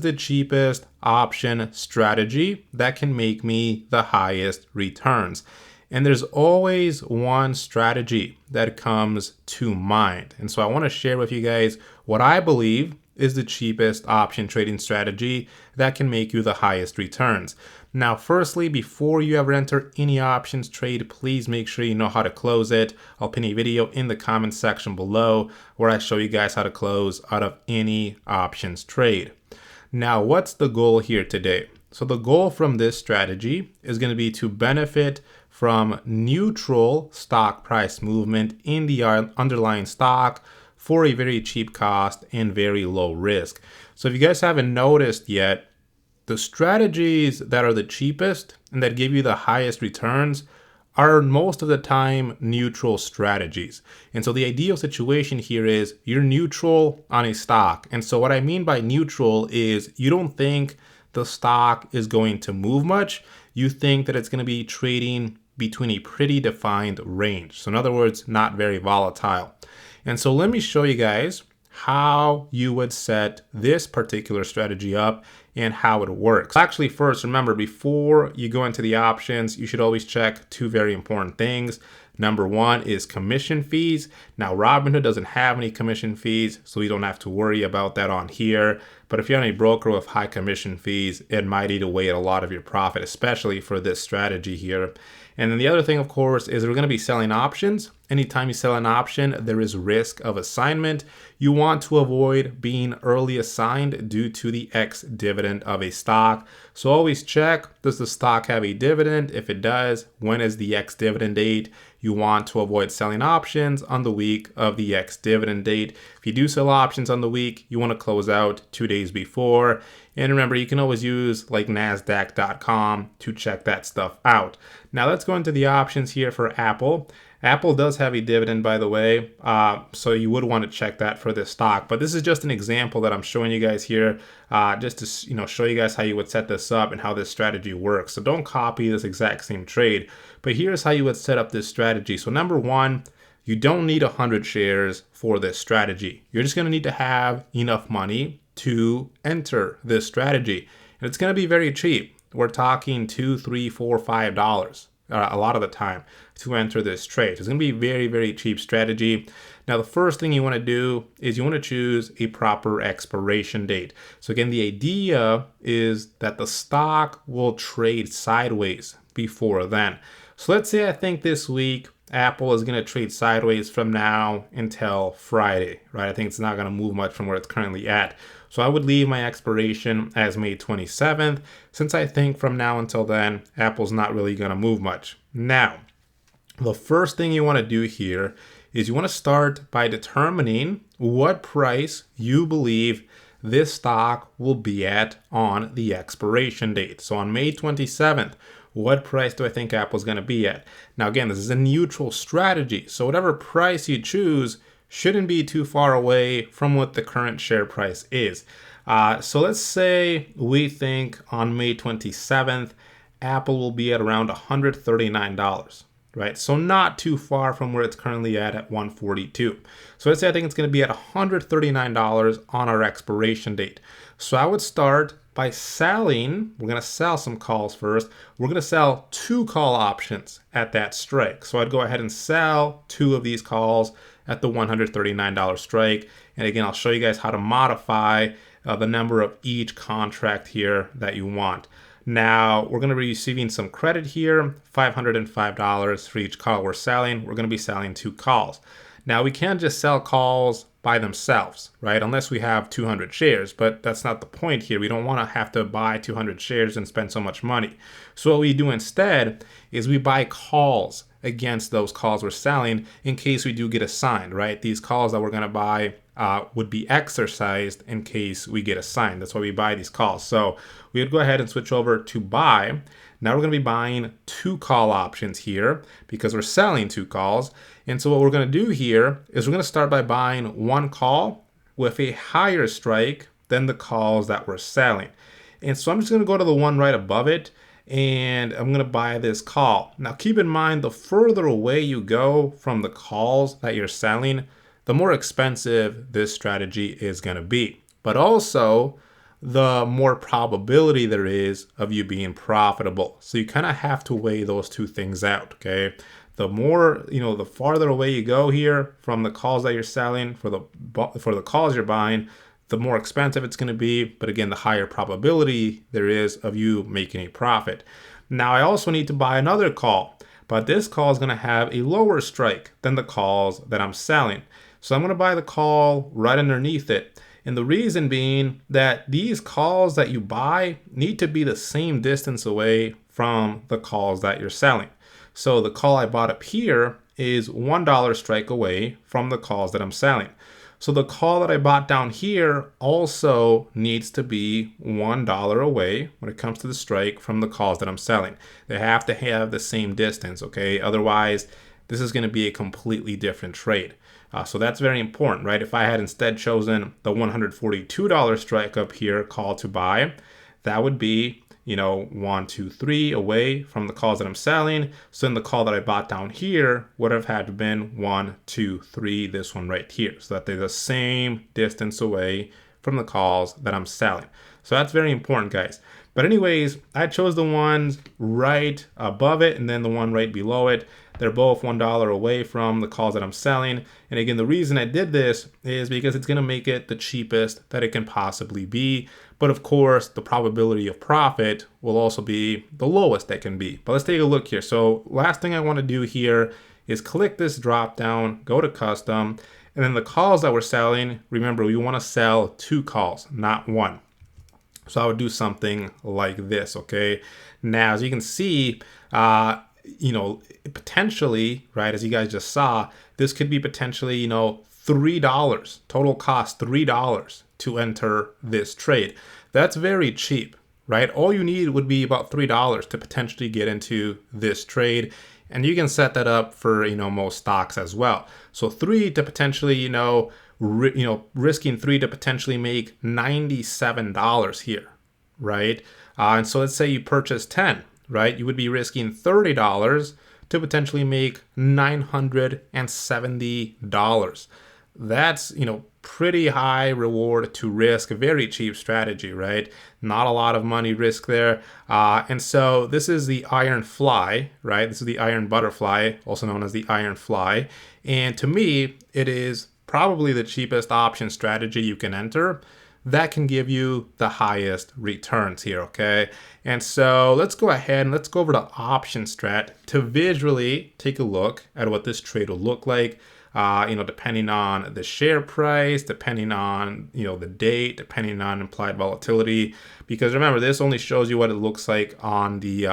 the cheapest option strategy that can make me the highest returns. And there's always one strategy that comes to mind. And so I want to share with you guys what I believe is the cheapest option trading strategy that can make you the highest returns. Now, firstly, before you ever enter any options trade, please make sure you know how to close it. I'll pin a video in the comment section below where I show you guys how to close out of any options trade. Now, what's the goal here today? So the goal from this strategy is going to be to benefit from neutral stock price movement in the underlying stock for a very cheap cost and very low risk. So if you guys haven't noticed yet, the strategies that are the cheapest and that give you the highest returns are most of the time neutral strategies. And so the ideal situation here is you're neutral on a stock. And so what I mean by neutral is you don't think the stock is going to move much. You think that it's going to be trading between a pretty defined range. So in other words, not very volatile. And so let me show you guys how you would set this particular strategy up and how it works. Actually, first, remember, before you go into the options, you should always check two very important things. Number one is commission fees. Now, Robinhood doesn't have any commission fees, so you don't have to worry about that on here. But if you're on a broker with high commission fees, it might eat away at a lot of your profit, especially for this strategy here. And then the other thing, of course, is we're going to be selling options. Anytime you sell an option, there is risk of assignment. You want to avoid being early assigned due to the ex-dividend of a stock. So always check, does the stock have a dividend? If it does, when is the ex-dividend date? You want to avoid selling options on the week of the ex-dividend date. If you do sell options on the week, you want to close out 2 days before. And remember, you can always use like NASDAQ.com to check that stuff out. Now let's go into the options here for Apple. Apple does have a dividend, by the way, so you would want to check that for this stock. But this is just an example that I'm showing you guys here, just to show you guys how you would set this up and how this strategy works. So don't copy this exact same trade, but here's how you would set up this strategy. So number one, you don't need 100 shares for this strategy. You're just going to need to have enough money to enter this strategy, and it's going to be very cheap. We're talking $2, $3, $4, $5 a lot of the time to enter this trade. It's going to be a very, very cheap strategy. Now, the first thing you want to do is you want to choose a proper expiration date. So again, the idea is that the stock will trade sideways before then. So let's say I think this week Apple is going to trade sideways from now until Friday, right? I think it's not going to move much from where it's currently at. So I would leave my expiration as May 27th, since I think from now until then, Apple's not really going to move much. Now, the first thing you want to do here is you want to start by determining what price you believe this stock will be at on the expiration date. So on May 27th, what price do I think Apple's going to be at? Now, again, this is a neutral strategy. So whatever price you choose shouldn't be too far away from what the current share price is. So let's say we think on May 27th, Apple will be at around $139, right? So not too far from where it's currently at $142. So let's say I think it's going to be at $139 on our expiration date. So I would start by selling. We're going to sell some calls first. We're going to sell 2 call options at that strike. So I'd go ahead and sell 2 of these calls at the $139 strike. And again, I'll show you guys how to modify the number of each contract here that you want. Now, we're going to be receiving some credit here, $505 for each call we're selling. We're going to be selling 2 calls. Now, we can't just sell calls by themselves, right? Unless we have 200 shares, but that's not the point here. We don't want to have to buy 200 shares and spend so much money. So what we do instead is we buy calls against those calls we're selling in case we do get assigned, right? These calls that we're going to buy would be exercised in case we get assigned. That's why we buy these calls. So we would go ahead and switch over to buy. Now we're going to be buying 2 call options here because we're selling 2 calls. And so what we're going to do here is we're going to start by buying 1 call with a higher strike than the calls that we're selling. And so I'm just going to go to the one right above it, and I'm going to buy this call. Now keep in mind, the further away you go from the calls that you're selling, the more expensive this strategy is going to be. But also, the more probability there is of you being profitable. So you kind of have to weigh those two things out, okay? The more, the farther away you go here from the calls that you're selling for the calls you're buying, the more expensive it's going to be. But again, the higher probability there is of you making a profit. Now, I also need to buy another call, but this call is going to have a lower strike than the calls that I'm selling. So I'm going to buy the call right underneath it. And the reason being that these calls that you buy need to be the same distance away from the calls that you're selling. So the call I bought up here is $1 strike away from the calls that I'm selling. So the call that I bought down here also needs to be $1 away when it comes to the strike from the calls that I'm selling. They have to have the same distance, okay? Otherwise, this is going to be a completely different trade. So that's very important, right? If I had instead chosen the $142 strike up here call to buy, that would be, 1, 2, 3 away from the calls that I'm selling. So then the call that I bought down here would have had to been 1, 2, 3, this one right here, so that they're the same distance away from the calls that I'm selling. So that's very important, guys. But anyways, I chose the ones right above it and then the one right below it. They're both $1 away from the calls that I'm selling. And again, the reason I did this is because it's going to make it the cheapest that it can possibly be. But of course, the probability of profit will also be the lowest that can be. But let's take a look here. So last thing I want to do here is click this drop down, go to custom, and then the calls that we're selling, remember, we want to sell 2 calls, not 1. So I would do something like this, okay? Now, as you can see, potentially, right, as you guys just saw, this could be potentially, $3, total cost $3 to enter this trade. That's very cheap, right? All you need would be about $3 to potentially get into this trade. And you can set that up for, most stocks as well. So 3 to potentially, risking 3 to potentially make $97 here, right? And so let's say you purchase 10, right? You would be risking $30 to potentially make $970. That's, pretty high reward to risk, a very cheap strategy, right? Not a lot of money risk there. And so this is the iron fly, right? This is the iron butterfly, also known as the iron fly. And to me, it is probably the cheapest option strategy you can enter that can give you the highest returns here, okay? And so let's go ahead and let's go over to option strat to visually take a look at what this trade will look like. Depending on the share price, depending on, the date, depending on implied volatility, because remember, this only shows you what it looks like on the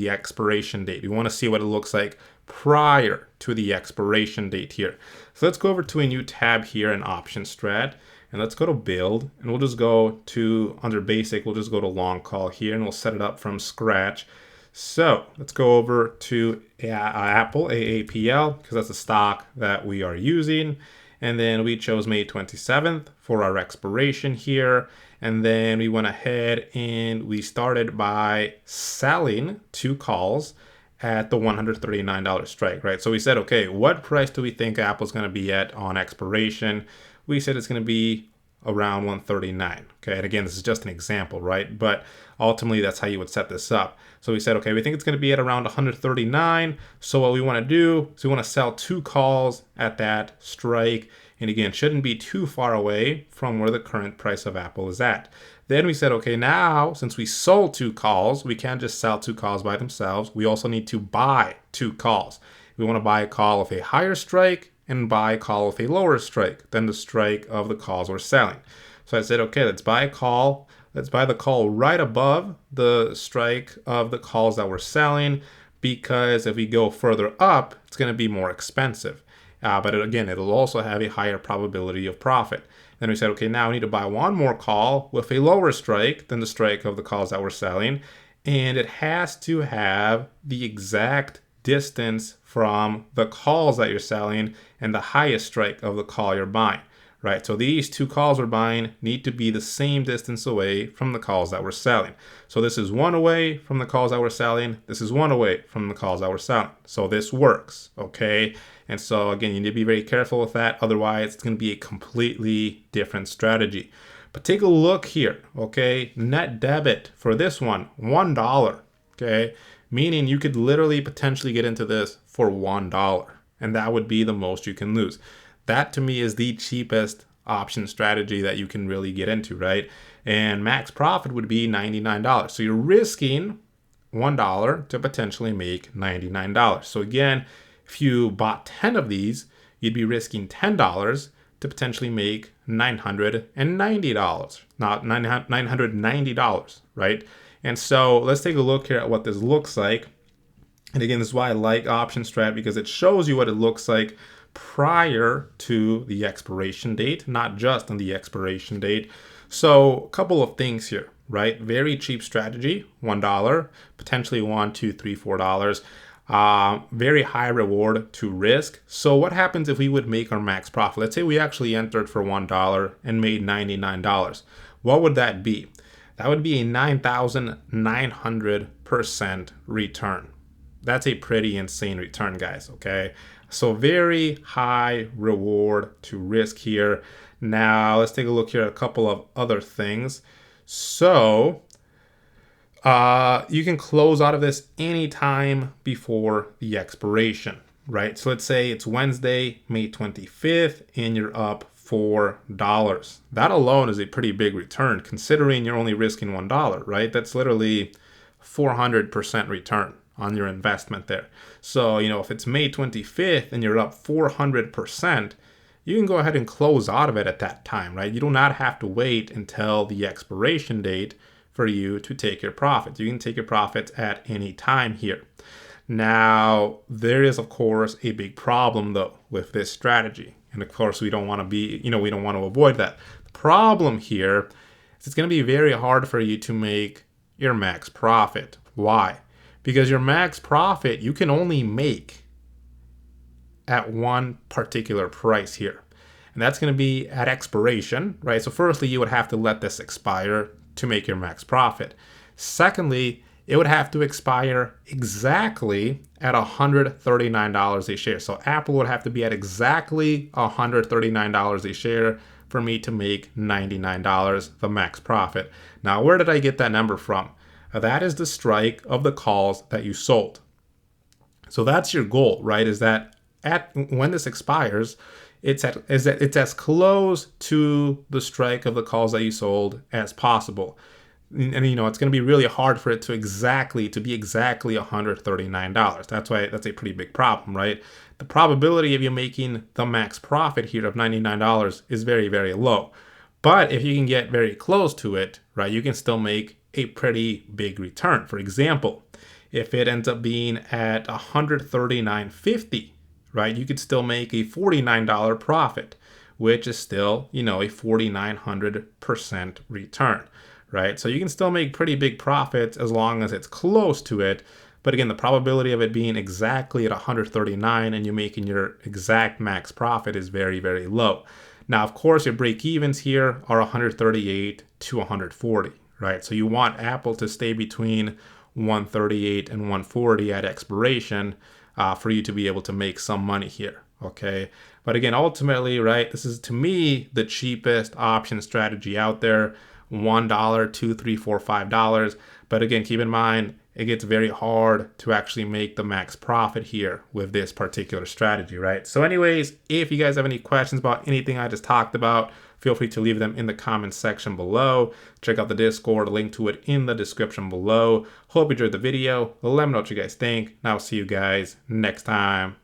expiration date. We want to see what it looks like prior to the expiration date here. So let's go over to a new tab here in option strat, and let's go to build, and we'll just go to, under basic, we'll just go to long call here, and we'll set it up from scratch. So let's go over to Apple, AAPL, because that's the stock that we are using. And then we chose May 27th for our expiration here. And then we went ahead and we started by selling 2 calls at the $139 strike, right? So we said, okay, what price do we think Apple's going to be at on expiration? We said it's going to be around 139. Okay, and again, this is just an example, right? But ultimately, that's how you would set this up. So we said, okay, we think it's going to be at around 139. So what we want to do is we want to sell 2 calls at that strike. And again, shouldn't be too far away from where the current price of Apple is at. Then we said, okay, now since we sold 2 calls, we can't just sell 2 calls by themselves. We also need to buy 2 calls. We want to buy a call with a higher strike and buy a call with a lower strike than the strike of the calls we're selling. So I said, okay, let's buy a call. Let's buy the call right above the strike of the calls that we're selling, because if we go further up, it's going to be more expensive. But it'll also have a higher probability of profit. Then we said, okay, now we need to buy one more call with a lower strike than the strike of the calls that we're selling. And it has to have the exact distance from the calls that you're selling and the highest strike of the call you're buying, right? So these 2 calls we're buying need to be the same distance away from the calls that we're selling. So this is 1 away from the calls that we're selling. This is 1 away from the calls that we're selling. So this works, okay? And so again, you need to be very careful with that. Otherwise, it's going to be a completely different strategy. But take a look here, okay? Net debit for this one, $1, okay? Meaning you could literally potentially get into this for $1, and that would be the most you can lose. That to me is the cheapest option strategy that you can really get into, right? And max profit would be $99. So you're risking $1 to potentially make $99. So again, if you bought 10 of these, you'd be risking $10 to potentially make $990, not $990, right? And so let's take a look here at what this looks like. And again, this is why I like option strat, because it shows you what it looks like prior to the expiration date, not just on the expiration date. So a couple of things here, right? Very cheap strategy, $1, potentially $1, $2, $3, $4. Very high reward to risk. So what happens if we would make our max profit? Let's say we actually entered for $1 and made $99. What would that be? That would be a 9,900% return. That's a pretty insane return, guys, okay? So very high reward to risk here. Now let's take a look here at a couple of other things. So you can close out of this anytime before the expiration, right? So let's say it's Wednesday, May 25th, and you're up $4. That alone is a pretty big return, considering you're only risking $1, right? That's literally 400% return on your investment there. So, if it's May 25th and you're up 400%, you can go ahead and close out of it at that time, right? You do not have to wait until the expiration date for you to take your profits. You can take your profits at any time here. Now, there is, of course, a big problem, though, with this strategy. And of course, we don't want to we don't want to avoid that. The problem here is it's going to be very hard for you to make your max profit. Why? Because your max profit, you can only make at one particular price here. And that's going to be at expiration, right? So firstly, you would have to let this expire to make your max profit. Secondly, it would have to expire exactly at $139 a share. So Apple would have to be at exactly $139 a share for me to make $99, the max profit. Now, where did I get that number from? That is the strike of the calls that you sold. So that's your goal, right? Is that when this expires, it's as close to the strike of the calls that you sold as possible. And it's going to be really hard for it to be exactly $139. That's why that's a pretty big problem, right? The probability of you making the max profit here of $99 is very, very low. But if you can get very close to it, right, you can still make a pretty big return. For example, if it ends up being at $139.50, right, you could still make a $49 profit, which is still, a 4,900% return, right? So you can still make pretty big profits as long as it's close to it. But again, the probability of it being exactly at 139 and you making your exact max profit is very, very low. Now, of course, your break evens here are 138 to 140, right? So you want Apple to stay between 138 and 140 at expiration for you to be able to make some money here, okay? But again, ultimately, right, this is to me the cheapest option strategy out there. $1, $2, $3, $4, $5. But again, keep in mind, it gets very hard to actually make the max profit here with this particular strategy, right? So anyways, if you guys have any questions about anything I just talked about, feel free to leave them in the comments section below. Check out the Discord, link to it in the description below. Hope you enjoyed the video. Let me know what you guys think, and I'll see you guys next time.